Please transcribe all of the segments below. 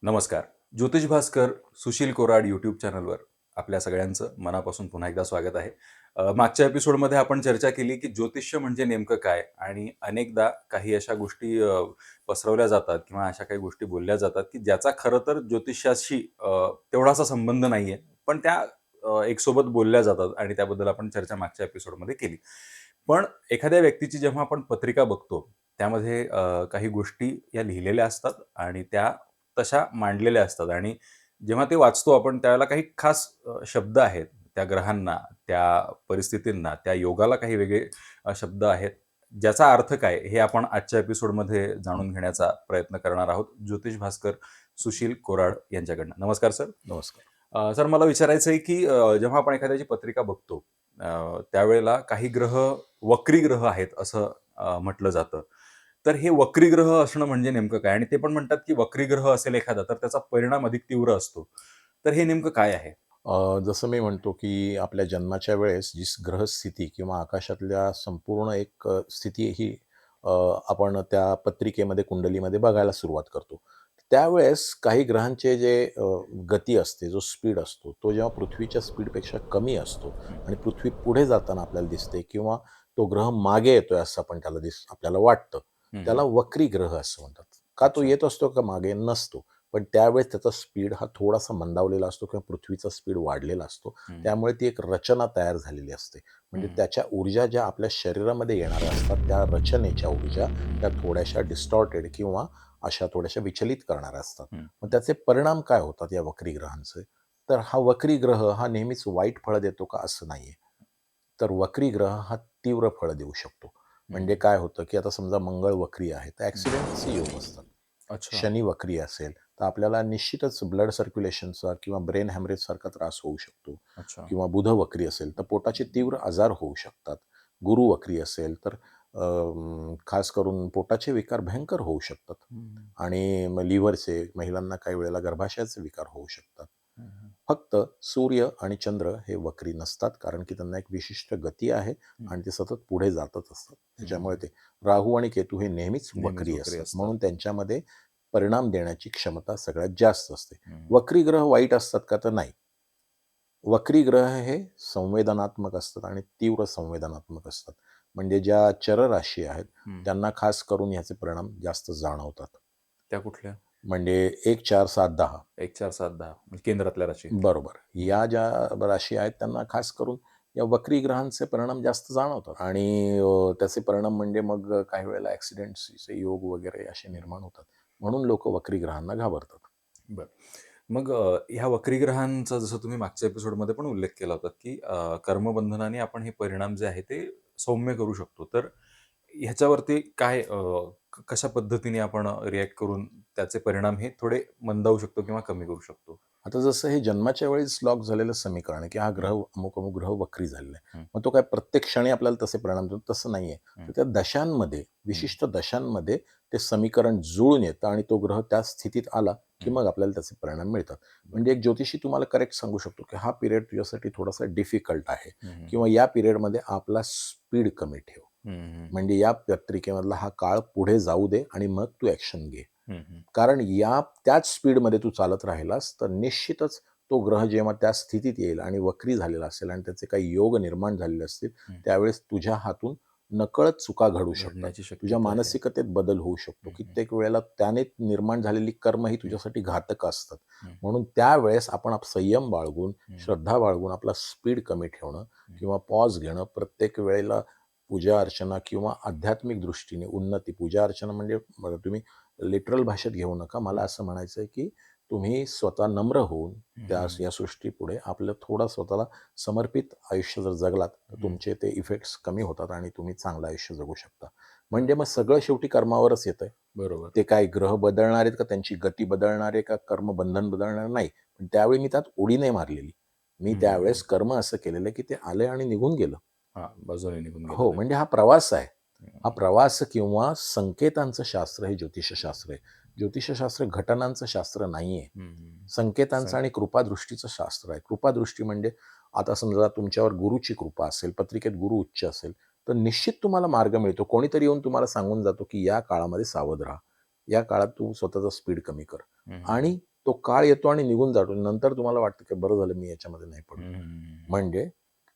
नमस्कार. ज्योतिष भास्कर, सुशील कोराड यूट्यूब चॅनलवर आपल्या सगळ्यांचं मनापासून पुन्हा एकदा स्वागत आहे. मागच्या एपिसोडमध्ये आपण चर्चा केली, की ज्योतिष्य म्हणजे नेमकं काय? आणि अनेकदा काही अशा गोष्टी पसरवल्या जातात किंवा अशा काही गोष्टी बोलल्या जातात, की ज्याचा खरं तर ज्योतिषाशी तेवढासा संबंध नाहीये. पण त्या एक सोबत बोलल्या जातात आणि त्याबद्दल आपण चर्चा मागच्या एपिसोडमध्ये केली. पण एखाद्या व्यक्तीची जेव्हा आपण पत्रिका बघतो, त्यामध्ये काही गोष्टी या लिहिलेल्या असतात आणि त्या तशा मांडलेल्या असतात आणि जेव्हा ते वाचतो आपण त्यावेळेला काही खास शब्द आहेत. त्या ग्रहांना, त्या परिस्थितींना, त्या योगाला काही वेगळे शब्द आहेत. ज्याचा अर्थ काय हे आपण आजच्या एपिसोडमध्ये जाणून घेण्याचा प्रयत्न करणार आहोत. ज्योतिष भास्कर सुशील कोराड यांच्याकडनं. नमस्कार सर. नमस्कार. सर मला विचारायचं आहे, की जेव्हा आपण एखाद्याची पत्रिका बघतो त्यावेळेला काही ग्रह वक्री ग्रह आहेत असं म्हटलं जातं. तर हे वक्री ग्रह असणं म्हणजे नेमकं काय? आणि ते पण म्हणतात, की वक्री ग्रह असेल एखादा तर त्याचा परिणाम अधिक तीव्र असतो. तर हे नेमकं काय आहे? जसं मी म्हणतो, की आपल्या जन्माच्या वेळेस जी ग्रहस्थिती किंवा आकाशातल्या संपूर्ण एक स्थिती ही अ, आपण त्या पत्रिकेमध्ये, कुंडलीमध्ये बघायला सुरुवात करतो. त्यावेळेस काही ग्रहांचे जे गती असते, जो स्पीड असतो, तो जेव्हा पृथ्वीच्या स्पीडपेक्षा कमी असतो हं, आणि पृथ्वी पुढे जाताना आपल्याला दिसते किंवा तो ग्रह मागे येतोय असं आपण आपल्याला वाटतं. हं, त्याला हं. वक्री ग्रह असं म्हणतात. का तो अच्छा. येत असतो का मागे? नसतो. पण त्यावेळेस त्याचा स्पीड हा थोडासा मंदावलेला असतो किंवा पृथ्वीचा स्पीड वाढलेला असतो. हं, त्यामुळे ती एक रचना तयार झालेली असते. म्हणजे हं, त्याच्या ऊर्जा ज्या आपल्या शरीरामध्ये येणाऱ्या असतात, त्या रचनेच्या ऊर्जा त्या थोड्याशा डिस्टॉर्टेड किंवा अशा थोड्याशा विचलित करणाऱ्या असतात. हं, मग त्याचे परिणाम काय होतात या वक्री ग्रहांचे? तर हा वक्री ग्रह हा नेहमीच वाईट फळं देतो का? असं नाहीये. तर वक्री ग्रह हा तीव्र फळं देऊ शकतो. हं, म्हणजे काय होतं, की आता समजा मंगळ वक्री आहे, तर हं. ॲक्सिडेंट्सचे योग असतात. अच्छा, शनी वक्री असेल, तर आपल्याला निश्चितच ब्लड सर्क्युलेशनचा किंवा ब्रेन हॅमरेजसारखा त्रास होऊ शकतो अच्छा. किंवा बुध वक्री असेल, तर पोटाचे तीव्र आजार होऊ शकतात. गुरु वक्री असेल, तर खास करून पोटाचे विकार भयंकर होऊ शकतात हं, आणि मग लिव्हरचे, महिलांना काही वेळेला गर्भाशयाचे विकार होऊ शकतात. हं, हं, फक्त सूर्य आणि चंद्र हे वक्री नसतात, कारण की त्यांना एक विशिष्ट गती आहे हं, आणि ते सतत पुढे जातच असतात. हं, त्याच्यामुळे हं. ते राहू आणि केतू हे नेहमीच नेहमीच वक्री वक्री असतात. असतात. म्हणून त्यांच्यामध्ये परिणाम देण्याची क्षमता सगळ्यात जास्त असते. हं, वक्री ग्रह वाईट असतात का? तर नाही. वक्री ग्रह हे संवेदनात्मक असतात आणि तीव्र संवेदनात्मक असतात. म्हणजे ज्या चरराशी आहेत, हं. त्यांना खास करून ह्याचे परिणाम जास्त जाणवतात. त्या कुठल्या? म्हणजे 1, 4, 7, 10 1, 4, 7, 10 म्हणजे केंद्रातल्या राशी. बरोबर. हं, या ज्या राशी आहेत त्यांना खास करून या वक्री ग्रहांचे परिणाम जास्त जाणवतात आणि त्याचे परिणाम म्हणजे मग काही वेळेला ॲक्सिडेंट्सचे योग वगैरे असे हं. निर्माण होतात. म्हणून लोकं वक्री ग्रहांना घाबरतात. बरं. मग ह्या वक्री ग्रहांचा जसं तुम्ही मागच्या एपिसोडमध्ये पण उल्लेख केला होता, की कर्मबंधनाने आपण हे परिणाम जे आहे ते सौम्य करू शकतो. तर ह्याच्यावरती काय कशा पद्धतीने आपण रिएक्ट करून त्याचे परिणाम हे थोडे मंदावू शकतो किंवा कमी करू शकतो? आता जसं हे जन्माच्या वेळेस लॉक झालेलं समीकरण आहे, की हा हं, ग्रह अमुक-अमुक ग्रह वक्री झालेला आहे. हं, मग तो काय प्रत्येक क्षणी आपल्याला तसे परिणाम देतो तसं नाहीये. हं, तर त्या दशांमध्ये, हं, विशिष्ट दशांमध्ये ते समीकरण जुळून येतं आणि तो ग्रह त्या स्थितीत आला, की हं. मग आपल्याला त्याचे परिणाम मिळतात. बरं. म्हणजे एक ज्योतिषी तुम्हाला करेक्ट सांगू शकतो, की हा पिरियड तुझ्यासाठी थोडासा डिफिकल्ट आहे हं, हं, हं. किंवा या पिरियडमध्ये आपला स्पीड कमी ठेव. हं, हं, हं. म्हणजे या पत्रिकेमधला हा काळ पुढे जाऊ दे आणि मग तू ॲक्शन घे. हं, हं. कारण त्याच स्पीडमध्ये तू चालत राहिलास, तर निश्चितच तो ग्रह जेव्हा त्या स्थितीत येईल आणि वक्री झालेला असेल आणि त्याचे काही योग निर्माण झालेले असतील, हं. त्यावेळेस तुझ्या हातून नकळत चुका घडू शकतात. घडण्याची तुझ्या शक्यता आहे. मानसिकतेत बदल होऊ शकतो. हं, हं, कित्येक वेळेला त्याने निर्माण झालेली कर्म ही हं, तुझ्यासाठी घातक असतात. हं, म्हणून त्यावेळेस आपण संयम बाळगून, हं, श्रद्धा बाळगून आपला स्पीड कमी ठेवणं हं, किंवा पॉज घेणं, प्रत्येक वेळेला पूजा अर्चना किंवा आध्यात्मिक दृष्टीने उन्नती. पूजा अर्चना म्हणजे तुम्ही लिटरल भाषेत घेऊ नका. मला हं, असं म्हणायचं आहे, की तुम्ही स्वतः नम्र होऊन हं, हं, या सृष्टीपुढे आपलं थोडं स्वतःला समर्पित आयुष्य जर जगलात, तर हं. तुमचे ते इफेक्ट्स कमी होतात आणि तुम्ही चांगलं आयुष्य जगू शकता. म्हणजे मग सगळं शेवटी कर्मावरच येतंय. बरोबर. ते काय ग्रह बदलणार आहेत का, त्यांची गती बदलणार आहे का, कर्मबंधन बदलणार नाही. पण त्यावेळी मी त्यात उडी नाही मारलेली. मी हं, हं, हं. त्यावेळेस कर्म असं केलेलं, की ते आले आणि निघून गेलं. हां, बाजूने निघून गेलं हो, ते. म्हणजे हा प्रवास आहे. हा हं, प्रवास किंवा संकेतांचं शास्त्र हे ज्योतिषशास्त्र आहे. ज्योतिषशास्त्र घटनांचं शास्त्र नाहीये. हं, हं. संकेतांचं आणि संकेत. कृपादृष्टीचं शास्त्र आहे. कृपादृष्टी म्हणजे आता समजा तुमच्यावर गुरुची कृपा असेल, पत्रिकेत गुरु उच्च असेल, तर निश्चित तुम्हाला मार्ग मिळतो. कोणीतरी येऊन तुम्हाला सांगून जातो, की या काळामध्ये सावध राहा. या काळात तू स्वतःचा स्पीड कमी कर. हं, हं, आणि हं. तो काळ येतो आणि निघून जातो. नंतर तुम्हाला वाटतं की बरं झालं मी याच्यामध्ये नाही पडलो. म्हणजे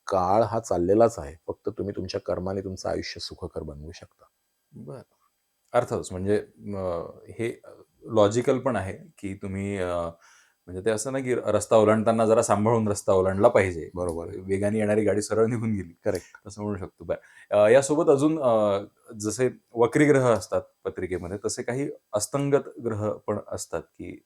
काळ हा चाललेलाच आहे. फक्त तुम्ही तुमच्या कर्माने तुमचं आयुष्य सुखकर बनवू शकता. बरं. अर्थातच म्हणजे हे लॉजिकल पण आहे, की तुम्ही म्हणजे ते असं ना, की रस्ता ओलांडताना जरा सांभाळून रस्ता ओलांडला पाहिजे. बरोबर आहे. वेगाने येणारी गाडी सरळ निघून गेली, करेक्ट. असं म्हणू शकतो. बरं. यासोबत अजून जसे वक्री ग्रह असतात पत्रिकेमध्ये, तसे काही अस्तंगत ग्रह पण असतात, की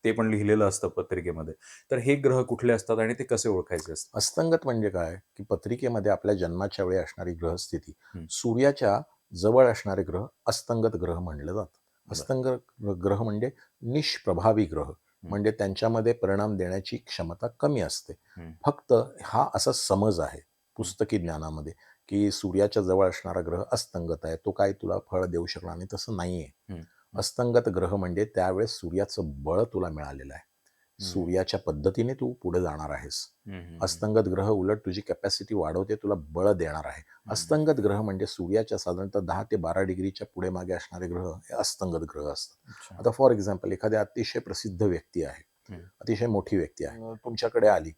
ते पण लिहिलेलं असतं पत्रिकेमध्ये. तर हे ग्रह कुठले असतात आणि ते कसे ओळखायचे असतात? अस्तंगत म्हणजे काय, की पत्रिकेमध्ये आपल्या जन्माच्या वेळी असणारी ग्रहस्थिती, हं. सूर्याच्या जवळ असणारे ग्रह अस्तंगत ग्रह म्हणलं जातं. बरं. अस्तंगत ग्रह म्हणजे निष्प्रभावी ग्रह, हं. म्हणजे त्यांच्यामध्ये परिणाम देण्याची क्षमता कमी असते. हं. फक्त हा असा समज आहे हं. पुस्तकी ज्ञानामध्ये, की सूर्याच्या जवळ असणारा ग्रह अस्तंगत आहे, तो काही तुला फळ देऊ शकणार नाही, तसं नाहीये. हं. अस्तंगत ग्रह म्हणजे त्यावेळेस सूर्याचं बळ तुला मिळालेलं आहे. हं. सूर्याच्या पद्धतीने तू पुढे जाणार आहेस. हं. हं. अस्तंगत ग्रह उलट तुझी कॅपॅसिटी वाढवते, तुला बळ देणार आहे. अस्तंगत ग्रह म्हणजे सूर्याच्या साधारणतः 10 ते 12 डिग्रीच्या पुढे मागे असणारे ग्रह हे अस्तंगत ग्रह असतात. अच्छा. आता फॉर एक्झाम्पल एखाद्या अतिशय प्रसिद्ध व्यक्ती आहे, हं. अतिशय मोठी व्यक्ती आहे, तुमच्याकडे आली,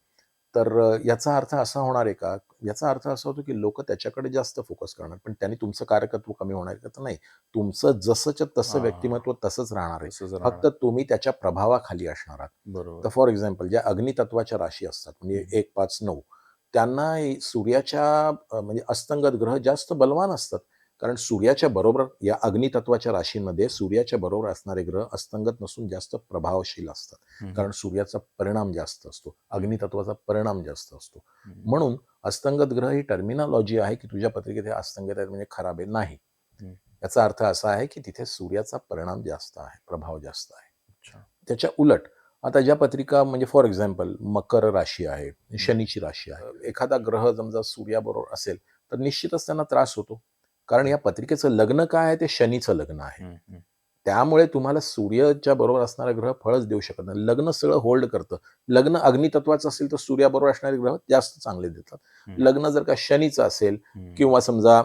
तर याचा अर्थ असा होणार आहे का? याचा अर्थ असा होतो की लोकं त्याच्याकडे जास्त फोकस करणार, पण त्यांनी तुमचं कार्यकर्तृ कमी होणार आहे का? तर नाही. तुमचं जसंच्या तसं हां. व्यक्तिमत्व तसंच राहणार आहे. तसंच फक्त राहणार. तुम्ही त्याच्या प्रभावाखाली असणार आहात. बरोबर. तर फॉर एक्झाम्पल ज्या अग्नितत्वाच्या राशी असतात म्हणजे हं. 1, 5, 9 त्यांना सूर्याच्या म्हणजे अस्तंगत ग्रह जास्त बलवान असतात. कारण सूर्याच्या बरोबर या अग्नितत्वाच्या राशींमध्ये सूर्याच्या बरोबर असणारे ग्रह अस्तंगत नसून जास्त प्रभावशील असतात. हं. हं. कारण सूर्याचा परिणाम जास्त असतो. अग्नितत्वाचा परिणाम जास्त असतो. हं. म्हणून अस्तंगत ग्रह ही टर्मिनॉलॉजी आहे, की तुझ्या पत्रिकेत हे अस्तंगत आहेत म्हणजे खराब आहे. नाही. हं. याचा अर्थ असा आहे, की तिथे सूर्याचा परिणाम जास्त आहे, प्रभाव जास्त आहे. अच्छा. त्याच्या उलट आता ज्या पत्रिका म्हणजे फॉर एक्झाम्पल मकर राशी आहे, शनीची राशी आहे. एखादा ग्रह समजा सूर्याबरोबर असेल, तर निश्चितच त्यांना त्रास होतो. कारण या पत्रिकेचं लग्न काय आहे? ते शनीचं लग्न आहे. हं. हं. त्यामुळे तुम्हाला सूर्याच्या बरोबर असणारा ग्रह फळच देऊ शकत नाही. लग्न सगळं होल्ड करतं. लग्न अग्नितत्वाचं असेल, तर सूर्याबरोबर असणारे ग्रह जास्त चांगले देतात. हं. लग्न जर का शनीचं असेल हं. किंवा समजा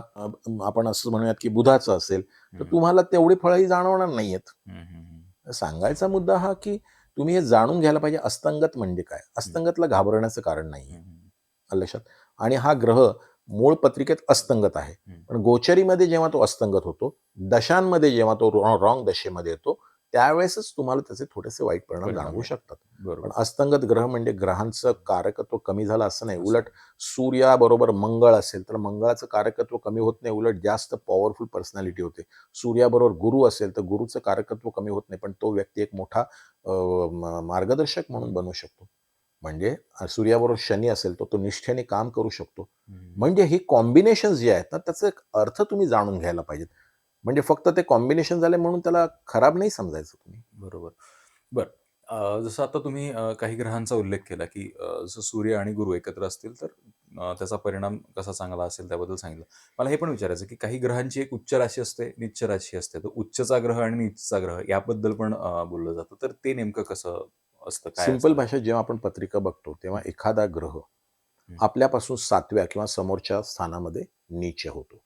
आपण असं म्हणूयात, की बुधाचं असेल, तर हं. तुम्हाला तेवढी फळंही जाणवणार नाहीयेत. हं. हं. सांगायचा मुद्दा हा, की तुम्ही हे जाणून घ्यायला पाहिजे अस्तंगत म्हणजे काय? अस्तंगतला घाबरण्याचं कारण नाहीये. हं. हं. आलं लक्षात? आणि हा ग्रह मूळ पत्रिकेत अस्तंगत आहे. हं. पण गोचरीमध्ये जेव्हा तो अस्तंगत होतो, दशांमध्ये जेव्हा तो रॉंग दशेमध्ये येतो, त्यावेळेसच तुम्हाला त्याचे थोडेसे वाईट परिणाम परिणाम जाणवू येतात. शकतात. बरोबर. पण अस्तंगत ग्रह म्हणजे ग्रहांचं कारकत्व कमी झालं असं नाही. असं. उलट सूर्याबरोबर मंगळ असेल, तर मंगळाचं कारकत्व कमी होत नाही. उलट जास्त पॉवरफुल पर्सनॅलिटी होते. सूर्याबरोबर गुरु असेल, तर गुरुचं कारकत्व कमी होत नाही. पण तो व्यक्ती एक मोठा मार्गदर्शक म्हणून बनू शकतो. म्हणजे सूर्याबरोबर शनी असेल, तर तो निष्ठेने काम करू शकतो. हं. म्हणजे ही कॉम्बिनेशन्स जे आहेत ना, त्याचा एक अर्थ तुम्ही जाणून घ्यायला पाहिजेत. म्हणजे फक्त ते कॉम्बिनेशन झाले म्हणून त्याला खराब नाही समजायचं तुम्ही. बरोबर. बरं. जसं आता तुम्ही काही ग्रहांचा उल्लेख केला, की जसं सूर्य आणि गुरु एकत्र असतील, तर त्याचा परिणाम कसा चांगला असेल त्याबद्दल सांगितलं. मला हे पण विचारायचं की काही ग्रहांची एक उच्च राशी असते, नीच राशी असते. तर उच्चचा ग्रह आणि नीचचा ग्रह याबद्दल पण बोललं जातं. तर ते नेमकं कसं असतं? काय सिंपल असतं? भाषेत जेव्हा आपण पत्रिका बघतो, तेव्हा हं. एखादा ग्रह हं. आपल्यापासून 7व्या किंवा समोरच्या स्थानामध्ये नीच होतो.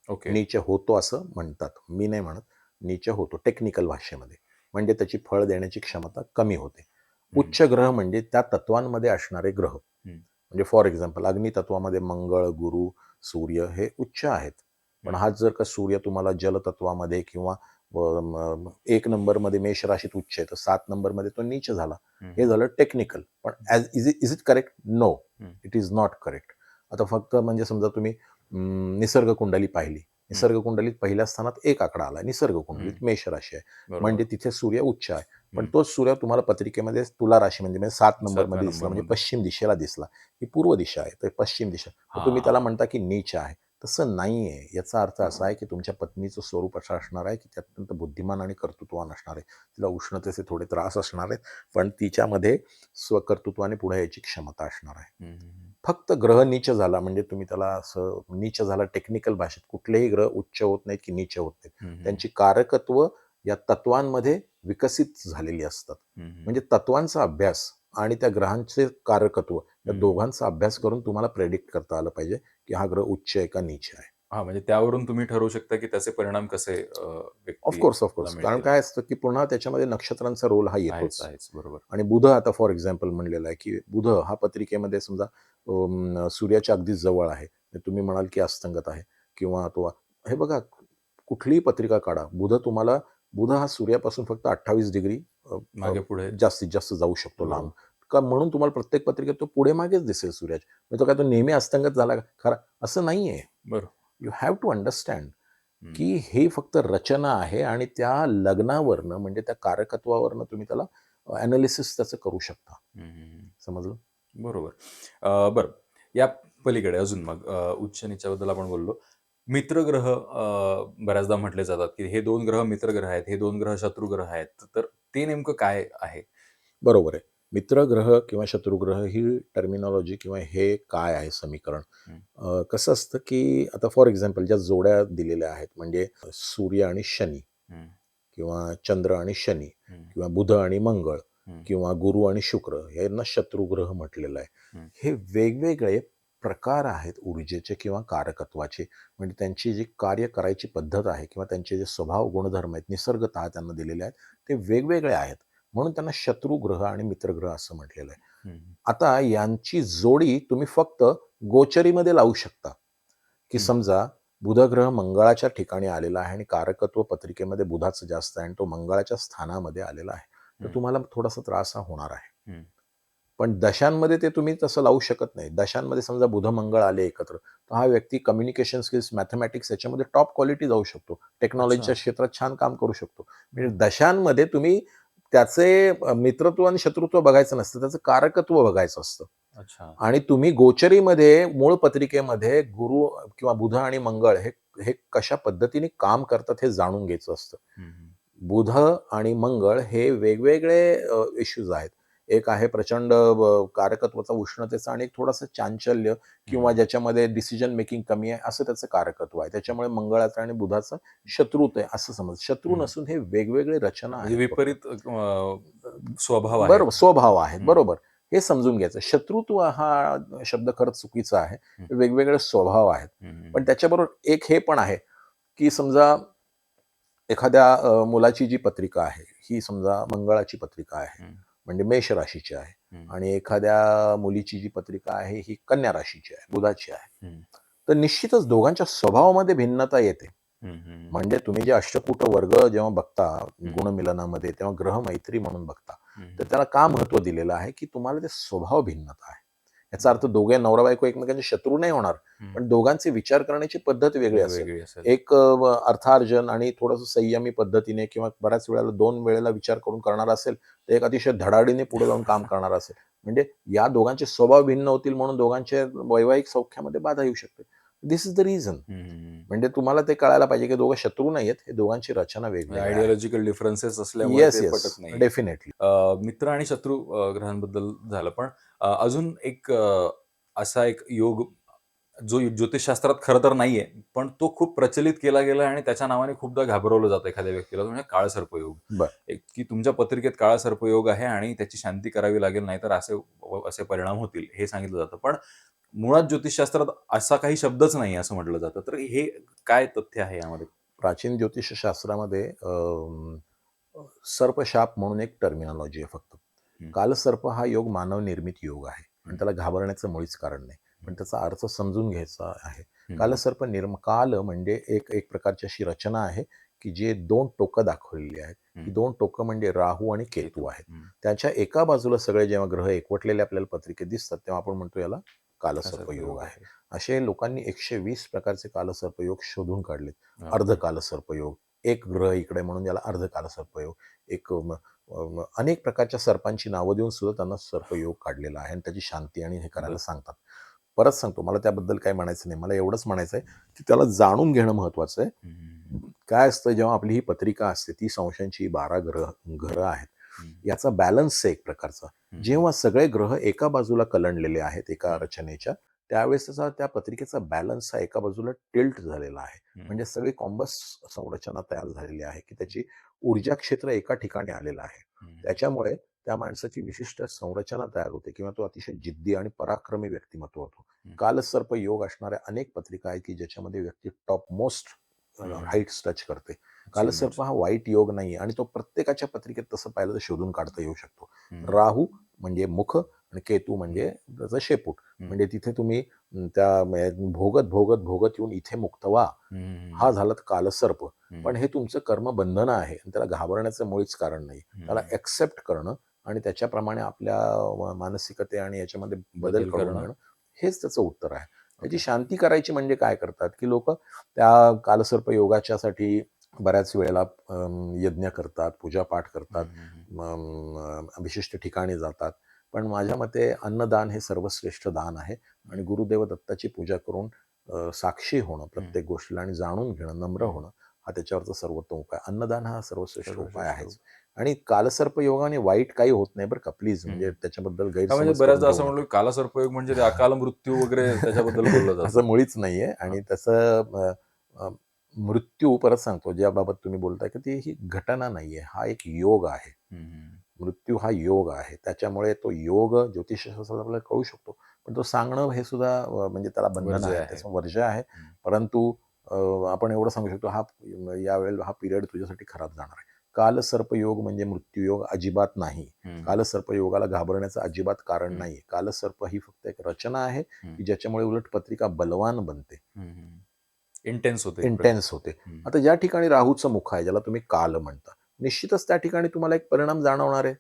ओके. नीच होतो असं म्हणतात. मी नाही म्हणत. नीच होतो टेक्निकल भाषेमध्ये. म्हणजे त्याची फळ देण्याची क्षमता कमी होते. हं. उच्च ग्रह म्हणजे त्या तत्वांमध्ये असणारे ग्रह. हं. म्हणजे फॉर एक्झाम्पल अग्नितत्वामध्ये मंगळ, गुरु, सूर्य हे उच्च आहेत. पण हं. हाच जर का सूर्य तुम्हाला जलतत्वामध्ये किंवा 1 नंबरमध्ये मेष राशीत उच्च आहे, तर 7 नंबरमध्ये तो नीच झाला. हं. हे झालं टेक्निकल. पण इज इट करेक्ट? नो. हं. It is not correct. आता फक्त म्हणजे समजा तुम्ही निसर्ग कुंडली पाहिली. हं. निसर्ग कुंडलीत पहिल्या स्थानात 1 आकडा आला. निसर्ग हं. कुंडलीत मेष राशी आहे. बरोबर. म्हणजे तिथे सूर्य उच्च आहे. पण हं. तोच सूर्य तुम्हाला पत्रिकेमध्ये तुला राशीमध्ये म्हणजे 7 7व्या नंबरमध्ये दिसला, म्हणजे नंबरमध्ये. पश्चिम दिशेला दिसला. ही पूर्व दिशा आहे, तर पश्चिम दिशा. तर तुम्ही त्याला हां. म्हणता की नीच आहे. तसं नाहीये. याचा अर्थ असा आहे की तुमच्या पत्नीचं स्वरूप असं असणार आहे की ती अत्यंत बुद्धिमान आणि कर्तृत्ववान असणार आहे. तिला उष्णतेचे थोडे त्रास असणार आहेत, पण तिच्यामध्ये स्वकर्तृत्वाने पुढे यायची क्षमता असणार आहे. हं. हं. फक्त ग्रह नीच झाला म्हणजे तुम्ही त्याला असं नीच झाला टेक्निकल भाषेत कुठलेही ग्रह उच्च होत नाहीत की नीच होत नाहीत. हं. हं. त्यांची कारकत्व या तत्वांमध्ये विकसित झालेली असतात. हं. हं. म्हणजे तत्वांचा अभ्यास आणि त्या ग्रहांचे कारकत्व या हं. दोघांचा अभ्यास करून तुम्हाला प्रेडिक्ट करता आलं पाहिजे, की हा ग्रह उच्च आहे का नीच आहे. हां, म्हणजे त्यावरून तुम्ही ठरवू शकता, की त्याचे परिणाम कसे व्यक्तीला ऑफकोर्स. कारण मिळतील. काय असतं, की पुन्हा त्याच्यामध्ये नक्षत्रांचा रोल हा आहेच, येतोच. आहेच. बरोबर. आणि बुध आता फॉर एक्झाम्पल म्हणलेलं आहे, की बुध हा पत्रिकेमध्ये समजा सूर्याच्या अगदी जवळ आहे. तर तुम्ही म्हणाल, की अस्तंगत आहे किंवा तो हे बघा कुठलीही पत्रिका काढा. बुध हा सूर्यापासून फक्त 28 डिग्री अ, अ, मागे-पुढे. जास्तीत जास्त जाऊ शकतो लांब. बरोबर. का म्हणून तुम्हाला प्रत्येक पत्रिकेत तो पुढे-मागेच दिसेल सूर्याच्या. मग तो काय तो नेहमी अस्तंगत झाला का? खरा असं नाहीये. बरं. यू हॅव टू अंडरस्टँड हं. की हे फक्त रचना आहे आणि त्या लग्नावरनं म्हणजे त्या कारकत्वावरनं तुम्ही त्याला एनालिसिस त्याचं करू शकता. हं, हं, हं. समजलं? बरोबर. बरं. या पलीकडे अजून मग उच्च-नीचाबद्दल आपण बोललो. मित्रग्रह बऱ्याचदा म्हटले जातात, की हे 2 ग्रह मित्रग्रह आहेत, हे 2 ग्रह शत्रुग्रह आहेत. तर ते नेमकं काय आहे? बरोबर आहे. मित्रग्रह किंवा शत्रुग्रह ही टर्मिनॉलॉजी किंवा हे काय आहे समीकरण? हं, कसं असतं, की आता फॉर एक्झाम्पल ज्या जोड्या दिलेल्या आहेत म्हणजे सूर्य आणि शनी हं, किंवा चंद्र आणि शनी हं, किंवा बुध आणि मंगळ हं, किंवा गुरु आणि शुक्र यांना शत्रुग्रह म्हटलेलं आहे. हं, हे वेगवेगळे प्रकार आहेत ऊर्जेचे किंवा कारकत्वाचे. म्हणजे त्यांची जी कार्य करायची पद्धत आहे किंवा त्यांचे जे स्वभाव गुणधर्म आहेत, निसर्गतः त्यांना दिलेले आहेत, ते वेगवेगळे आहेत. म्हणून त्यांना शत्रुग्रह आणि मित्रग्रह असं म्हटलेलं आहे. हं, आता यांची जोडी तुम्ही फक्त गोचरीमध्ये लावू शकता, की हं, समजा बुध ग्रह मंगळाच्या ठिकाणी आलेला आहे आणि कारकत्व पत्रिकेमध्ये बुधाचं जास्त आहे आणि तो मंगळाच्या स्थानामध्ये आलेला आहे. तर हं, तुम्हाला थोडासा त्रास हा होणार आहे. हं. पण दशांमध्ये ते तुम्ही तसं लावू शकत नाही. दशांमध्ये समजा बुध मंगळ आले एकत्र, तर हा व्यक्ती कम्युनिकेशन स्किल्स, मॅथेमॅटिक्स याच्यामध्ये टॉप क्वालिटी जाऊ शकतो. टेक्नॉलॉजीच्या अच्छा. क्षेत्रात छान काम करू शकतो. म्हणजे बरं. दशांमध्ये तुम्ही त्याचे मित्रत्व आणि शत्रुत्व बघायचं नसतं, त्याचं कारकत्व बघायचं असतं. अच्छा. आणि तुम्ही गोचरीमध्ये मूळ पत्रिकेमध्ये गुरु किंवा बुध आणि मंगळ हे हे कशा पद्धतीने काम करतात हे जाणून घ्यायचं असतं. हं, हं, बुध आणि मंगळ हे वेगवेगळे इश्यूज आहेत. एक आहे प्रचंड कारकत्वाचा उष्णतेचा आणि एक थोडंसं चांचल्य किंवा हं. ज्याच्यामध्ये डिसिजन मेकिंग कमी आहे, असं त्याचं कारकत्व आहे. त्याच्यामुळे मंगळाचं आणि बुधाचं शत्रुत्व आहे असं समज. शत्रू हं. नसून हे वेगवेगळे रचना म्हणजे आहेत फक्त. विपरीत स्वभाव आहेत. बरोबर, स्वभाव आहेत. हं, बरोबर. हे समजून घ्यायचं. शत्रुत्व हा शब्द खरंच चुकीचा आहे. हं, वेगवेगळे स्वभाव आहेत. हं, पण हं, त्याच्याबरोबर एक हे पण आहे, की समजा एखाद्या मुलाची जी पत्रिका आहे, ही समजा मंगळाची पत्रिका आहे, हं, म्हणजे मेष राशीची आहे हं, आणि एखाद्या मुलीची जी पत्रिका आहे, ही कन्या राशीची आहे, बुधाची आहे. हं, तर निश्चितच दोघांच्या स्वभावामध्ये भिन्नता येते. हं, हं, म्हणजे तुम्ही जे अष्टकूट वर्ग जेव्हा बघता हं, गुणमिलनामध्ये, तेव्हा ग्रहमैत्री म्हणून बघता. तर हं. त्याला का महत्त्व दिलेलं आहे, की तुम्हाला ते स्वभाव भिन्नता आहे. याचा बरं. अर्थ दोघे नवरा-बायको एकमेकांचे शत्रू नाही होणार, हं. पण दोघांचे विचार करण्याची पद्धत वेगळी असेल. वेगवेगळी असेल. एक अर्थार्जन आणि थोडंसं संयमी पद्धतीने किंवा बऱ्याच वेळेला 2 वेळेला विचार करून करणारा असेल, तर एक अतिशय धडाडीने पुढे जाऊन काम करणारा असेल. म्हणजे या दोघांचे स्वभाव भिन्न होतील म्हणून दोघांच्या वैवाहिक सौख्यामध्ये बाधा येऊ शकते. This is the reason. हं, हं, हं. म्हणजे तुम्हाला ते कळायला पाहिजे, की दोघं शत्रू नाहीयेत. हे दोघांची रचना वेगवेगळ्या आहेत. आयडिओलॉजिकल डिफरन्सेस असल्यामुळे येस, ते येस. पटत नाहीये. डेफिनेटली. मित्र आणि शत्रू ग्रहांबद्दल झालं. पण अजून एक असा एक योग जो ज्योतिषशास्त्रात खरं तर नाहीये, पण तो खूप प्रचलित केला गेला आणि त्याच्या नावाने खूपदा घाबरवलं जातं एखाद्या व्यक्तीला, तो म्हणजे काळसर्पयोग. बरं. की तुमच्या पत्रिकेत काळसर्पयोग आहे आणि त्याची शांती करावी लागेल, नाहीतर असे परिणाम होतील, हे सांगितलं जातं. पण मुळात ज्योतिषशास्त्रात असा काही शब्दच नाही असं म्हटलं जातं. तर हे काय तथ्य आहे यामध्ये? प्राचीन ज्योतिषशास्त्रामध्ये सर्पशाप म्हणून एक टर्मिनॉलॉजी आहे फक्त. हं, कालसर्प हा योग मानवनिर्मित योग आहे आणि हं, त्याला घाबरण्याचं मुळीच कारण नाही. पण हं, त्याचा अर्थ समजून घ्यायचा आहे. हं. कालसर्प काल म्हणजे एक एक प्रकारची अशी रचना आहे, की जे 2 टोकं दाखवलेली आहेत. ही हं. 2 टोकं म्हणजे राहू आणि केतू केतू. आहेत. हं. त्याच्या एका बाजूला सगळे जेव्हा ग्रह एकवटलेले आपल्याला पत्रिकेत दिसतात, तेव्हा आपण म्हणतो याला कालसर्प योग काळसर्पयोग आहे. आहे. असे लोकांनी 120 प्रकारचे कालसर्पयोग शोधून काढलेत. अर्ध बापरे! कालसर्पयोग, एक ग्रह इकडे म्हणून याला अर्ध कालसर्पयोग, एक अनेक प्रकारच्या सर्पांची नावं देऊन सुद्धा त्यांना सर्पयोग काढलेला आहे आणि त्याची शांती आणि हे करायला बरं. सांगतात. परत सांगतो, मला त्याबद्दल काही म्हणायचं नाही. मला एवढंच म्हणायचं आहे, की त्याला जाणून घेणं महत्त्वाचं आहे. हं, हं, काय असतं जेव्हा आपली ही पत्रिका असते 30 अंशांची 12 घरं आहेत. हं, याचा बॅलन्स आहे एक प्रकारचा. हं, हं, जेव्हा सगळे ग्रह एका बाजूला कलंडलेले आहेत एका हं, रचनेच्या, त्यावेळेस त्या पत्रिकेचा बॅलन्स हा एका बाजूला टिल्ट झालेला आहे. हं, म्हणजे सगळी कॉम्बस संरचना तयार झालेली आहे, की त्याची ऊर्जा क्षेत्र एका ठिकाणी आलेलं आहे. हं, त्याच्यामुळे त्या माणसाची विशिष्ट संरचना तयार होते किंवा तो अतिशय जिद्दी आणि पराक्रमी व्यक्तिमत्व होतो. हं. कालसर्प योग असणाऱ्या अनेक पत्रिका आहेत की ज्याच्यामध्ये व्यक्ती टॉप मोस्ट हाईट्स टच करते. कालसर्प हा वाईट योग नाही आणि तो प्रत्येकाच्या पत्रिकेत तसं पाहिलं तर शोधून काढता येऊ शकतो. राहू म्हणजे मुख आणि केतू म्हणजे त्याचं शेपूट. म्हणजे तिथे तुम्ही त्या भोगत भोगत भोगत येऊन इथे मुक्त व्हा, हा झाला तर कालसर्प. पण हे तुमचं कर्मबंधन आहे आणि त्याला घाबरण्याचं मुळीच कारण नाही. त्याला ॲक्सेप्ट करणं आणि त्याच्याप्रमाणे आपल्या मानसिकते आणि याच्यामध्ये बदल करून घेणं हेच त्याचं उत्तर आहे. त्याची शांती करायची म्हणजे काय करतात की लोक त्या कालसर्प योगाच्यासाठी बऱ्याच वेळेला यज्ञ करतात, पूजापाठ करतात, विशिष्ट ठिकाणी जातात. पण माझ्या मते अन्नदान हे सर्वश्रेष्ठ दान आहे आणि गुरुदेव दत्ताची पूजा करून साक्षी होणं प्रत्येक गोष्टीला आणि जाणून घेणं, नम्र होणं हा त्याच्यावरचा सर्वोत्तम उपाय. अन्नदान हा सर्वश्रेष्ठ उपाय आहेच. आणि कालसर्प योगाने वाईट काही होत नाही बरं का, प्लीज. म्हणजे त्याच्याबद्दल म्हणजे गैरसमज करून बऱ्याचदा घेऊ असं नका. म्हणलं कालसर्पयोग म्हणजे ते अकाल मृत्यू वगैरे त्याच्याबद्दल बोललं जातं. असं मुळीच नाहीये आणि तसं मृत्यू परत सांगतो ज्याबाबत तुम्ही बोलताय की ती ही घटना नाहीये, हा एक योग आहे. मृत्यू हा योग आहे. त्याच्यामुळे तो योग ज्योतिषशास्त्रात आपल्याला कळू शकतो. पण तो सांगणं हे सुद्धा म्हणजे त्याला बंधन वर्ज्य आहे, आहे. त्याचं वर्ज्य आहे. परंतु आपण एवढं सांगू शकतो हा यावेळेला हा पिरियड तुझ्यासाठी खराब जाणार आहे. कालसर्पयोग म्हणजे मृत्यूयोग अजिबात नाही. कालसर्पयोगाला घाबरण्याचं अजिबात कारण नाही. कालसर्प ही फक्त एक रचना आहे की ज्याच्यामुळे उलट पत्रिका बलवान बनते, इंटेन्स होते. इंटेन्स होते. आता ज्या ठिकाणी राहूचं मुख आहे, ज्याला तुम्ही काल म्हणता, निश्चितच त्या ठिकाणी तुम्हाला एक परिणाम जाणवणार आहे.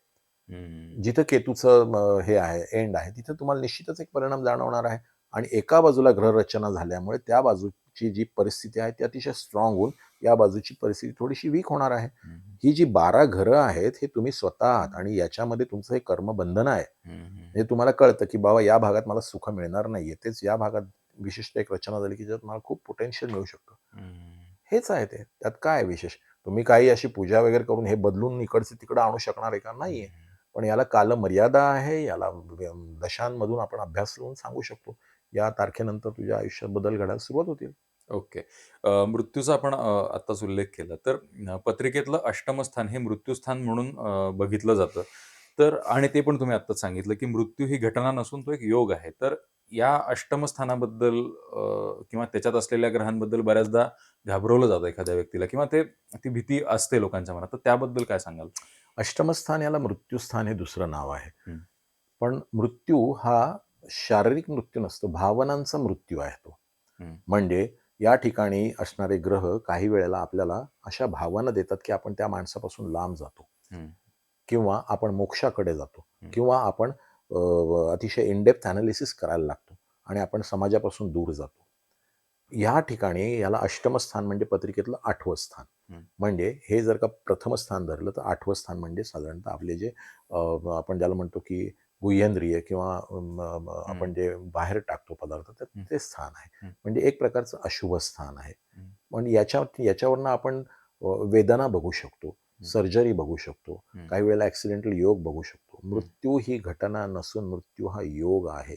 जिथं केतूचं हे आहे, एंड आहे, तिथं तुम्हाला निश्चितच एक परिणाम जाणवणार आहे. आणि एका बाजूला ग्रहरचना झाल्यामुळे त्या बाजूची जी परिस्थिती आहे ती अतिशय स्ट्रॉंग होऊन या बाजूची परिस्थिती थोडीशी वीक होणार आहे. ही जी 12 घरं आहेत हे तुम्ही स्वतः आहात आणि याच्यामध्ये तुमचं हे कर्मबंधन आहे. म्हणजे तुम्हाला कळतं की बाबा या भागात मला सुख मिळणार नाहीये, तेच या भागात विशिष्ट एक रचना झाली की ज्यात मला खूप पोटेन्शियल मिळू शकतं. हेच आहे ते. त्यात काय आहे विशेष? तुम्ही काही अशी पूजा वगैरे करून हे बदलून इकडचं तिकडं आणू शकणार आहे का? नाहीये. पण याला कालमर्यादा आहे. याला दशांमधून आपण अभ्यास करून सांगू शकतो. या तारखेनंतर तुझ्या आयुष्यात बदल घडायला सुरुवात होतील. ओके. मृत्यूचा आपण आत्ताच उल्लेख केला. तर पत्रिकेतलं अष्टमस्थान हे मृत्यूस्थान म्हणून बघितलं जातं. तर आणि ते पण तुम्ही आत्ताच सांगितलं, की मृत्यू ही घटना नसून तो एक योग आहे. तर या अष्टमस्थानाबद्दल किंवा त्याच्यात असलेल्या ग्रहांबद्दल बऱ्याचदा घाबरवलं जातं एखाद्या व्यक्तीला किंवा ती भीती असते लोकांच्या मनात. तर त्याबद्दल काय सांगाल? अष्टमस्थान याला मृत्यूस्थान हे दुसरं नाव आहे. पण मृत्यू हा शारीरिक मृत्यू नसतो, भावनांचा मृत्यू आहे तो. म्हणजे या ठिकाणी असणारे ग्रह काही वेळेला आपल्याला अशा भावना देतात की आपण त्या माणसापासून लांब जातो किंवा आपण मोक्षाकडे जातो किंवा आपण अतिशय इनडेप्थ अनालिसिस करायला लागतो आणि आपण समाजापासून दूर जातो. या ठिकाणी याला अष्टमस्थान म्हणजे पत्रिकेतलं 8वं स्थान. म्हणजे हे जर का प्रथम स्थान धरलं तर 8वं स्थान म्हणजे साधारणतः आपले जे आपण ज्याला म्हणतो की गुह्येंद्रिय किंवा आपण जे बाहेर टाकतो पदार्थ तर ते स्थान आहे. म्हणजे एक प्रकारचं अशुभ स्थान आहे. पण याच्यावरनं आपण वेदना बघू शकतो, सर्जरी बघू शकतो, काही वेळेला ॲक्सिडेंटल योग बघू शकतो. मृत्यू ही घटना नसून मृत्यू हा योग आहे.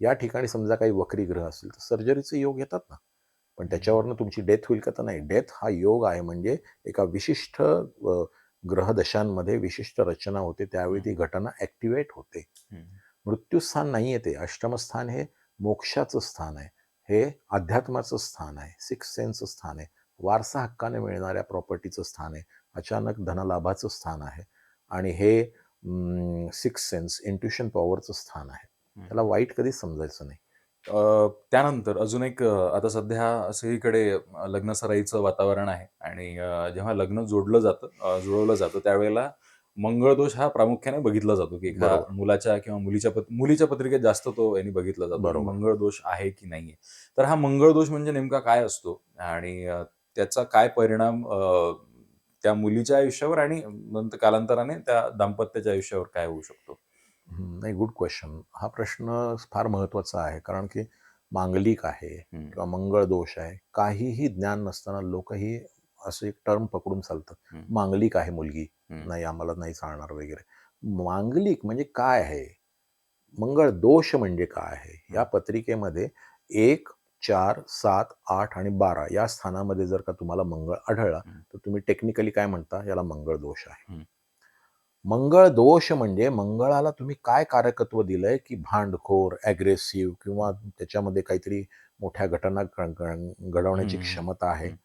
या ठिकाणी समजा काही वक्री ग्रह असतील तर सर्जरीचे योग येतात ना, पण त्याच्यावरनं तुमची डेथ होईल का? तर नाही. डेथ हा योग आहे. म्हणजे एका विशिष्ट ग्रहदशांमध्ये विशिष्ट रचना होते, त्यावेळी ती घटना ॲक्टिवेट होते. मृत्यूस्थान नाही आहे ते. अष्टमस्थान हे मोक्षाचं स्थान आहे. हे अध्यात्माचं स्थान आहे, सिक्स सेन्सचं स्थान आहे, वारसा हक्काने मिळणाऱ्या प्रॉपर्टीचं स्थान आहे, अचानक धनलाभाचं स्थान आहे आणि हे सिक्स सेन्स इंट्युशन पॉवरचं स्थान आहे. त्याला वाईट कधीच समजायचं नाही. त्यानंतर अजून एक आता सध्या सगळीकडे लग्नसराईचं वातावरण आहे आणि जेव्हा लग्न जुळवलं जातं त्यावेळेला मंगळदोष हा प्रामुख्याने बघितला जातो, की एका बरोबर. मुलाच्या किंवा मुलीच्या पत्रिकेत जास्त तो यांनी बघितला जातो, की बरोबर. मंगळदोष आहे की नाहीये. तर हा मंगळदोष म्हणजे नेमका काय असतो आणि त्याचा काय परिणाम त्या मुलीच्या आयुष्यावर आणि नंतर कालांतराने त्या दाम्पत्याच्या आयुष्यावर काय होऊ शकतो? नाही, गुड क्वेश्चन. हा प्रश्न फार महत्त्वाचा आहे. कारण की मांगलिक आहे किंवा मंगळ दोष आहे. काहीही ज्ञान नसताना लोकही असं एक टर्म पकडून चालतात. मांगलिक आहे मुलगी, नाही आम्हाला नाही चालणार वगैरे. मांगलिक म्हणजे काय आहे? मंगळ दोष म्हणजे काय आहे? या पत्रिकेमध्ये 1, 4, 7, 8 आणि 12 या स्थानामध्ये जर का तुम्हाला मंगळ आढळला तर तुम्ही टेक्निकली काय म्हणता? याला मंगळ दोष आहे. मंगळ दोष म्हणजे मंगळाला तुम्ही काय कारकत्व दिलंय, की भांडखोर, अग्रेसिव्ह किंवा त्याच्यामध्ये काहीतरी मोठ्या घटना घडवण्याची हम्म, क्षमता आहे. हम्म,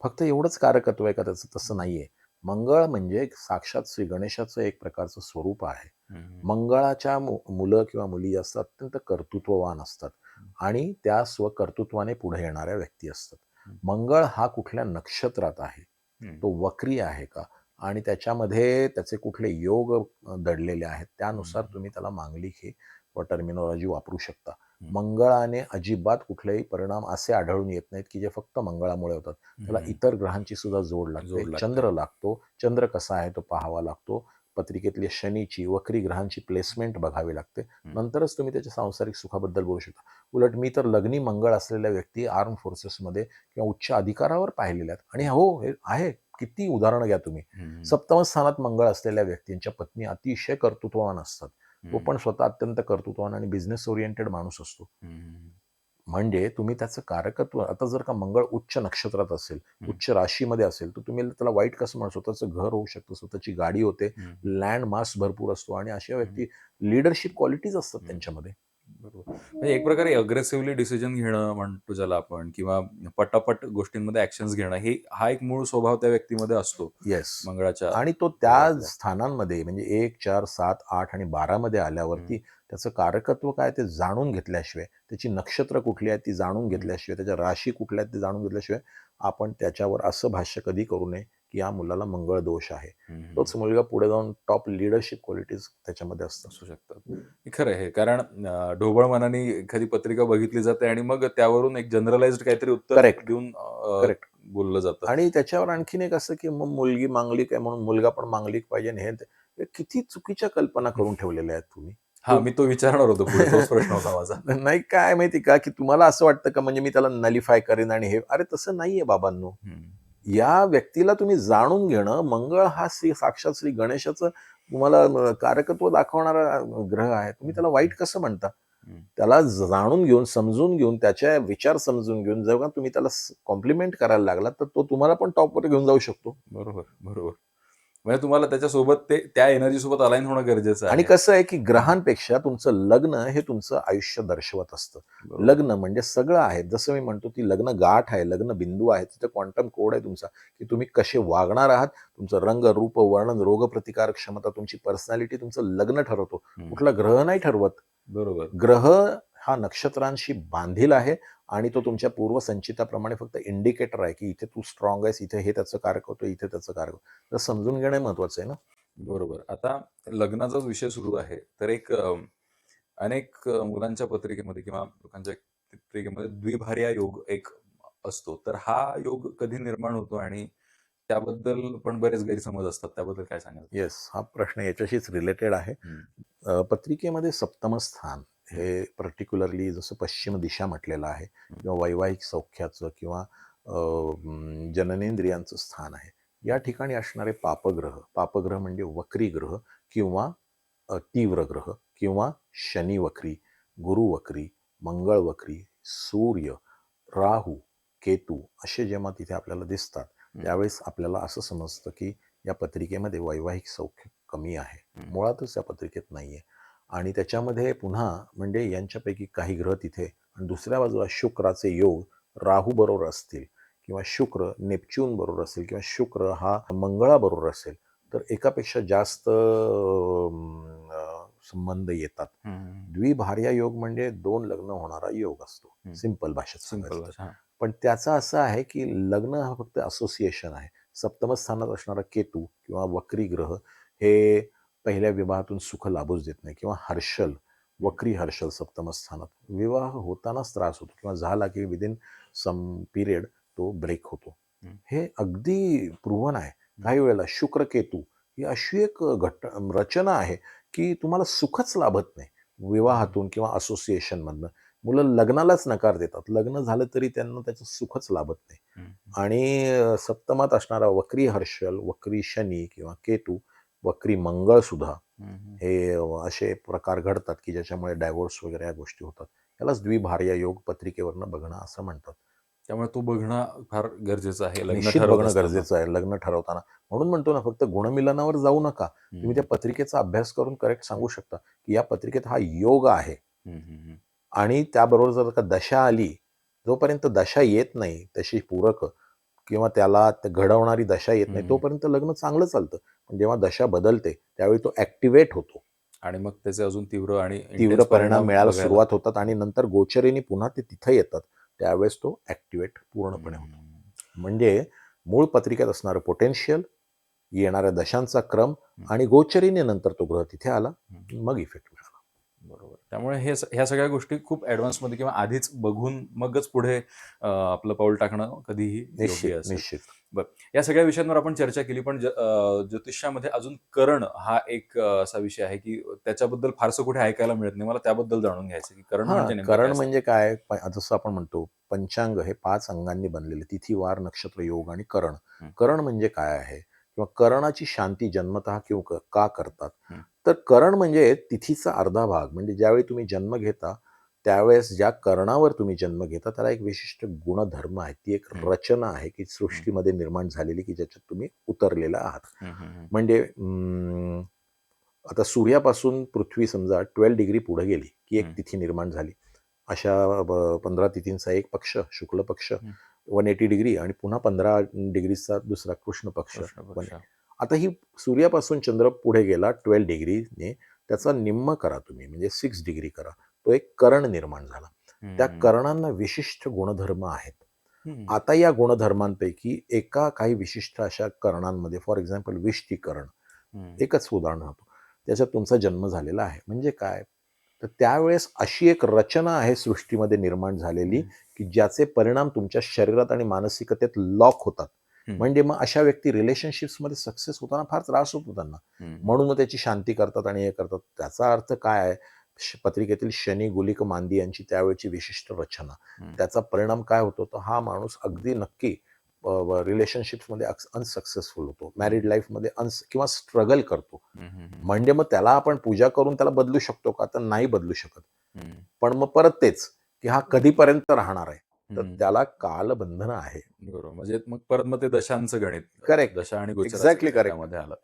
फक्त एवढंच कारकत्व आहे का त्याचं? तसं नाहीये. मंगळ म्हणजे साक्षात श्री गणेशाचं एक प्रकारचं स्वरूप आहे. हम्म, मंगळाच्या मुलं किंवा मुली जास्त अत्यंत कर्तृत्ववान असतात आणि त्या स्वकर्तृत्वाने पुढे येणाऱ्या व्यक्ती असतात. मंगळ हा कुठल्या नक्षत्रात आहे, हम्म, तो वक्री आहे का आणि त्याच्यामध्ये त्याचे कुठले योग दडलेले आहेत, त्यानुसार हम्म, तुम्ही त्याला मांगलिक ही टर्मिनॉलॉजी वापरू शकता. हम्म, मंगळाने अजिबात कुठलेही परिणाम असे आढळून येत नाहीत, की जे फक्त मंगळामुळे होतात. त्याला हम्म, इतर ग्रहांची सुद्धा जोड लागते. जोड लागते. चंद्र लागतो. चंद्र कसा आहे तो पाहावा लागतो. पत्रिकेतली शनीची, वक्री ग्रहांची प्लेसमेंट बघावी लागते. हम्म, नंतरच तुम्ही त्याच्या सांसारिक सुखाबद्दल बोलू शकता. उलट मी तर लग्नी मंगळ असलेल्या व्यक्ती आर्म फोर्सेसमध्ये किंवा उच्च अधिकारावर पाहिलेल्या आहेत आणि हो, हे आहे. किती उदाहरणं घ्या तुम्ही. हम्म, सप्तम स्थानात मंगळ असलेल्या व्यक्तींच्या पत्नी अतिशय कर्तृत्ववान असतात. तो हम्म, पण स्वतः अत्यंत कर्तृत्ववान आणि बिझनेस ओरिएंटेड माणूस असतो. हम्म, म्हणजे तुम्ही त्याचं कारकत्व आता जर का मंगळ उच्च नक्षत्रात असेल, हम्म, उच्च राशीमध्ये असेल, तर तुम्ही त्याला वाईट कसं म्हणू? स्वतःचं घर होऊ शकतं, स्वतःची गाडी होते, हम्म, लँड मास भरपूर असतो आणि अशा हम्म, व्यक्ती लीडरशिप क्वालिटीज असतात हम्म. त्यांच्यामध्ये. बरोबर. म्हणजे एक प्रकारे अग्रेसिव्हली डिसिजन घेणं म्हणतो ज्याला आपण किंवा पटापट गोष्टींमध्ये ॲक्शन्स घेणं हा एक मूळ स्वभाव त्या व्यक्तीमध्ये असतो येस. मंगळाच्या आणि तो त्या प्रभावातला. स्थानांमध्ये म्हणजे 1, 4, 7, 8 आणि 12 मध्ये हं, आल्यावरती त्याचं कारकत्व काय ते जाणून घेतल्याशिवाय, त्याची नक्षत्र कुठली आहेत ती जाणून हं, घेतल्याशिवाय, त्याच्या राशी कुठल्या आहेत ते जाणून घेतल्याशिवाय आपण त्याच्यावर असं भाष्य कधी करू नये, की या मुलाला मंगळ दोष आहे. हं, हं. तोच मुलगा पुढे जाऊन टॉप लीडरशिप क्वालिटीज त्याच्यामध्ये असतात. असू शकतात. हे खरं आहे. कारण ढोबळ मनाने एखादी पत्रिका बघितली जाते आणि मग त्यावरून एक जनरलाइज्ड काहीतरी उत्तर करेक्ट, देऊन करेक्ट. बोललं जातं. आणि त्याच्यावर आणखीन एक असं, की मग मुलगी मांगलिक आहे म्हणून मुलगा पण मांगलिक पाहिजे आणि हे ते. हे किती चुकीच्या कल्पना करून ठेवलेल्या आहेत तुम्ही. हां, मी तो विचारणार होतो पुढे. तोच प्रश्न होता माझा. नाही काय माहिती का, की तुम्हाला असं वाटतं का म्हणजे मी त्याला नलिफाय करेन आणि हे अरे तसं नाहीये बाबांनो. हं, या व्यक्तीला तुम्ही जाणून घेणं, मंगळ हा साक्षात श्री गणेशाचं तुम्हाला कारकत्व दाखवणारा ग्रह आहे. तुम्ही हं, त्याला हं, वाईट कसं म्हणता? हं. त्याला जाणून घेऊन, समजून घेऊन, त्याचे विचार समजून घेऊन जेव्हा तुम्ही त्याला कॉम्प्लिमेंट करायला लागलात, तर तो तुम्हाला पण टॉपवर घेऊन जाऊ शकतो. बरोबर, बरोबर. म्हणजे तुम्हाला त्याच्यासोबत त्या एनर्जी सोबत अलाईन होणं गरजेचं आणि आहे. कसं आहे, की हं, ग्रहांपेक्षा तुमचं लग्न हे तुमचं आयुष्य दर्शवत असतं. बरोबर. लग्न म्हणजे सगळं आहे. जसं मी म्हणतो, की लग्न गाठ आहे, लग्न बिंदू आहे. तिथे क्वांटम कोड आहे तुमचा, की तुम्ही कसे वागणार आहात. तुमचं रंग, रूप, वर्णन, रोगप्रतिकारक क्षमता, तुमची पर्सनॅलिटी तुमचं लग्न ठरवतो. हं, कुठला ग्रह नाही ठरवत. बरोबर. ग्रह हा नक्षत्रांशी बांधील आहे आणि तो तुमच्या पूर्वसंचिताप्रमाणे फक्त इंडिकेटर आहे, की इथे तू स्ट्राँग आहेस, इथे हे त्याचं कारक होतं, इथे त्याचं कारक होतं. तर समजून घेणे महत्वाचं आहे ना. बरोबर. आता लग्नाचाच विषय सुरू आहे. तर एक अनेक मुलांच्या पत्रिकेमध्ये किंवा लोकांच्या पत्रिकेमध्ये द्विभार्या योग एक असतो. तर हा योग कधी निर्माण होतो आणि त्याबद्दल पण बरेच गैरसमज असतात. त्याबद्दल काय सांगाल? येस, हा प्रश्न याच्याशीच रिलेटेड आहे. हं, पत्रिकेमध्ये सप्तम स्थान हं, हे पर्टिक्युलरली जसं पश्चिम दिशा म्हटलेलं आहे हं, किंवा वैवाहिक सौख्याचं किंवा जननेंद्रियांचं स्थान आहे. या ठिकाणी असणारे पापग्रह, पापग्रह म्हणजे वक्री ग्रह किंवा तीव्र ग्रह किंवा शनी वक्री, गुरु वक्री, मंगळ वक्री, सूर्य, राहू, केतू असे जेव्हा तिथे आपल्याला दिसतात, हं, त्यावेळेस आपल्याला असं समजतं, की या पत्रिकेमध्ये वैवाहिक सौख्य कमी आहे. हं, मुळातच या पत्रिकेत नाहीये. आणि त्याच्यामध्ये पुन्हा म्हणजे यांच्यापैकी काही ग्रह तिथे आणि दुसऱ्या बाजूला शुक्राचे योग राहू बरोबर असतील किंवा शुक्र नेपच्यून बरोबर असेल किंवा शुक्र हा मंगळाबरोबर असेल, तर एकापेक्षा जास्त संबंध येतात. हं, द्विभार्या योग म्हणजे 2 लग्न होणारा योग असतो. हं. सिंपल भाषेत सिंपल सांगायचं तर. भाषा. हां. पण त्याचं असं आहे, की लग्न हा फक्त असोसिएशन आहे. सप्तम स्थानात असणारा केतू किंवा वक्री ग्रह हे पहिल्या विवाहातून सुख लाभूच देत नाही किंवा हर्षल, हं, वक्री हर्षल सप्तम स्थानात. विवाह होतानाच त्रास होतो किंवा झाला की विदिन सम पिरियड तो ब्रेक होतो. हं, हे अगदी प्रूव्हन आहे. हं, काही वेळेला शुक्र-केतू ही अशी एक रचना आहे, की तुम्हाला सुखच लाभत नाही. हं, विवाहातून किंवा असोसिएशनमधनं. मुलं लग्नालाच नकार देतात. लग्न झालं तरी त्यांना त्याचं सुखच लाभत नाही. हं, हं, आणि सप्तमात असणारा वक्री हर्षल, वक्री शनी किंवा केतू, वक्री मंगळसुद्धा हं, हं. हे असे प्रकार घडतात, की ज्याच्यामुळे डायव्होर्स वगैरे या गोष्टी होतात. यालाच द्विभार्या योग पत्रिकेवरनं बघणं असं म्हणतात. त्यामुळे तो बघणं फार गरजेचं आहे लग्न निश्चित ठरवत बघणं असताना. गरजेचं आहे लग्न ठरवताना. म्हणून म्हणतो ना, फक्त गुणमिलनावर जाऊ नका. तुम्ही त्या हं. पत्रिकेचा अभ्यास करून करेक्ट सांगू शकता, की या पत्रिकेत हा योग आहे हं, हं, हं. आणि त्याबरोबर जर का दशा आली, जोपर्यंत दशा येत नाही तशी पूरक किंवा त्याला घडवणारी दशा येत नाही, हं. तोपर्यंत लग्न चांगलं चालतं. पण जेव्हा दशा बदलते, त्यावेळी तो ॲक्टिव्हेट होतो. आणि मग त्याचे अजून तीव्र आणि तीव्र इंटेन्स परिणाम परिणाम मिळायला बघायला. सुरुवात होतात आणि नंतर गोचरीने पुन्हा ते तिथं येतात. त्यावेळेस तो ॲक्टिव्हेट पूर्णपणे होतो. हं. म्हणजे मूळ पत्रिकेत असणारं पोटेन्शियल, येणाऱ्या दशांचा क्रम हं, आणि गोचरीने नंतर तो ग्रह तिथे आला, हं. मग इफेक्ट मिळाला. बरोबर. त्यामुळे ह्या सगळ्या गोष्टी खूप ॲडव्हान्समध्ये किंवा आधीच बघून मगच पुढे आपलं पाऊल टाकणं कधीही योग्य निश्चित, असेल. निश्चित. बरं. या सगळ्या विषयांवर आपण चर्चा केली, पण ज्योतिषामध्ये अजून करण हा एक असा विषय आहे, की त्याच्याबद्दल फारसं कुठे ऐकायला मिळत नाही. मला त्याबद्दल जाणून घ्यायचं, की करण हां, म्हणजे नेमकं काय करण असतं? म्हणजे काय? जसं आपण म्हणतो पंचांग हे 5 अंगांनी बनलेले तिथी, वार, नक्षत्र, योग आणि करण. हं, करण म्हणजे काय आहे? किंवा करणाची शांती जन्मतः किंवा का करतात? हं, तर करण म्हणजे तिथीचा अर्धा भाग. म्हणजे ज्यावेळी तुम्ही जन्म घेता, त्यावेळेस ज्या कर्णावर तुम्ही जन्म घेता, त्याला एक विशिष्ट गुणधर्म आहे. ती एक हं, रचना आहे, की हं, सृष्टीमध्ये निर्माण झालेली, की ज्याच्यात तुम्ही उतरलेला आहात. हं, हं, हं, म्हणजे आता सूर्यापासून पृथ्वी समजा 12 डिग्री पुढे गेली, की एक हं, तिथी निर्माण झाली. अशा 15 तिथींचा एक पक्ष, शुक्ल पक्ष हं. 180 डिग्री आणि पुन्हा 15 डिग्रीचा दुसरा कृष्ण पक्ष कृष्ण 180. पक्ष. आता ही सूर्यापासून चंद्र पुढे गेला 12 डिग्रीने, त्याचा निम्म करा तुम्ही म्हणजे 6 डिग्री करा. तो एक कर्ण निर्माण झाला. त्या हं, कर्णांना विशिष्ट गुणधर्म आहेत. हं, आता या गुणधर्मांपैकी एका काही विशिष्ट अशा कर्णांमध्ये फॉर एक्झाम्पल विष्टिकरण, हं, एकच उदाहरण राहतो. त्याच्यात तुमचा जन्म झालेला आहे. म्हणजे काय? तर त्यावेळेस अशी एक रचना आहे सृष्टीमध्ये निर्माण झालेली, हं, की ज्याचे परिणाम तुमच्या शरीरात आणि मानसिकतेत लॉक होतात. हं, म्हणजे मग अशा व्यक्ती रिलेशनशिप्समध्ये सक्सेस होताना फार त्रास होतो त्यांना. हं, म्हणून मग त्याची शांती करतात आणि हे करतात. त्याचा अर्थ काय आहे? पत्रिकेतील शनी, गुलिक, मांदी यांची त्यावेळची विशिष्ट रचना. हं, त्याचा परिणाम काय होतो? तर हा माणूस अगदी नक्की रिलेशनशिप्समध्ये अनसक्सेसफुल होतो. हं, मॅरिड लाईफमध्ये किंवा स्ट्रगल करतो. हं, हं, हं, म्हणजे मग त्याला आपण पूजा करून त्याला बदलू शकतो का? तर नाही बदलू शकत. हं. पण मग परत तेच, की हा कधीपर्यंत राहणार आहे? तर हं. त्याला कालबंधनं आहे. बरोबर. म्हणजे मग परत मग ते दशांचं गणित, करेक्ट. दशा आणि गोचराचं एक्झॅक्टली गणित करेक्ट. त्यामध्ये आलं.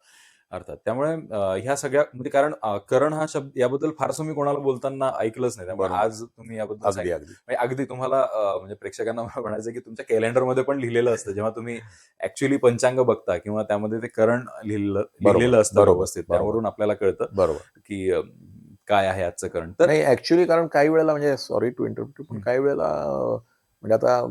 अर्थात. त्यामुळे ह्या सगळ्या म्हणजे कारण करण हा शब्द याबद्दल फारसं मी कोणाला बोलताना ऐकलंच नाही. त्यामुळे बरोबर. आज तुम्ही याबद्दल अगदी, सांगितलं. अगदी. म्हणजे अगदी तुम्हाला म्हणजे प्रेक्षकांना मला म्हणायचं की तुमच्या कॅलेंडरमध्ये पण लिहिलेलं असतं. जेव्हा तुम्ही ॲक्चुअली पंचांग बघता किंवा त्यामध्ये ते करण बरोबर, लिहिलेलं असतं बरोबर, व्यवस्थित. बरोबर, त्यावरून आपल्याला कळतं बरोबर. की काय आहे आजचं करण. तर नाही ॲक्चुअली कारण काही वेळेला म्हणजे सॉरी टू इंटरप्ट पण हं, काही वेळेला म्हणजे आता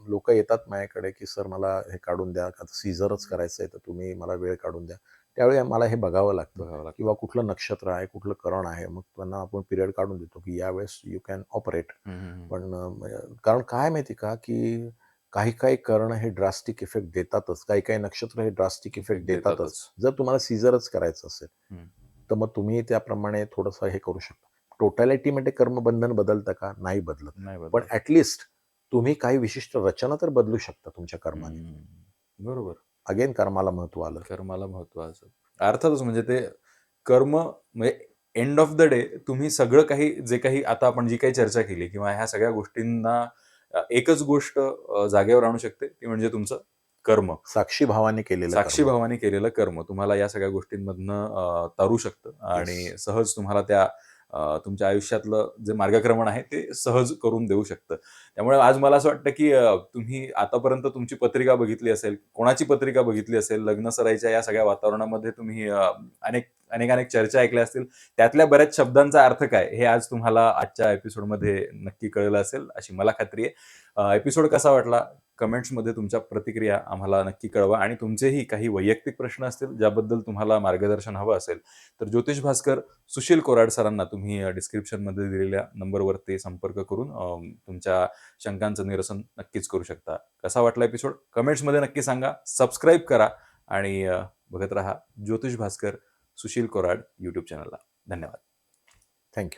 लोकं येतात माझ्याकडे, की "सर मला हे काढून द्या, आता सीझरच करायचं आहे, तर तुम्ही मला वेळ काढून द्या." त्यावेळी मला हे बघावं लागतं बघावं लागतं. किंवा कुठलं नक्षत्र आहे, कुठलं करण आहे. मग त्यांना आपण पिरियड काढून देतो, की यावेळेस यू कॅन ऑपरेट. हं, हं, हं. पण कारण काय माहिती का, की काही-काही कर्ण हे ड्रास्टिक इफेक्ट देतातच. काही-काही नक्षत्र हे ड्रास्टिक इफेक्ट इफेक्ट देतातच. देतातच. जर तुम्हाला सीझरच करायचं असेल, हं. तर मग तुम्ही त्याप्रमाणे थोडंसं हे करू शकता. टोटॅलिटीमध्ये कर्मबंधन बदलतं का? नाही बदलत. नाही पण बदलत. ॲट तुम्ही काही विशिष्ट रचना तर बदलू शकता तुमच्या कर्माने. हं. बरोबर. अगेन कर्माला महत्त्व आलं. कर्माला महत्त्वाचं. अर्थातच म्हणजे ते कर्म म्हणजे एंड ऑफ द डे तुम्ही सगळं काही जे काही आता आपण जी काही चर्चा केली किंवा ह्या सगळ्या गोष्टींना एकच गोष्ट जागेवर आणू शकते ती म्हणजे तुमचं कर्म. साक्षी भावाने केलेलं साक्षी कर्म. भावाने केलेलं कर्म तुम्हाला या सगळ्या गोष्टींमधनं तारू शकतं येस. आणि सहज तुम्हाला त्या तुमच्या आयुष्यातलं जे मार्गक्रमण आहे ते सहज करून देऊ शकतं. त्यामुळे आज मला असं वाटतं, की तुम्ही आतापर्यंत तुमची पत्रिका बघितली असेल, कोणाची पत्रिका बघितली असेल, लग्नसराईच्या या सगळ्या वातावरणामध्ये तुम्ही अनेक चर्चा ऐकल्या असतील. त्यातल्या बऱ्याच शब्दांचा अर्थ काय हे आज तुम्हाला आजच्या एपिसोडमध्ये नक्की कळलं असेल, अशी मला खात्री आहे. एपिसोड कसा वाटला? कमेंट्समध्ये तुमच्या प्रतिक्रिया आम्हाला नक्की कळवा आणि तुमचेही काही वैयक्तिक प्रश्न असतील, ज्याबद्दल तुम्हाला मार्गदर्शन हवं असेल, तर ज्योतिष भास्कर, सुशील कोराड सरांना तुम्ही डिस्क्रिप्शनमध्ये दिलेल्या नंबरवरती संपर्क करून तुमच्या शंकांचं निरसन नक्कीच करू शकता. कसा वाटला एपिसोड? कमेंट्समध्ये नक्की सांगा. सबस्क्राईब करा आणि बघत राहा ज्योतिष भास्कर, सुशील कोराड यूट्यूब चॅनलला. धन्यवाद. थँक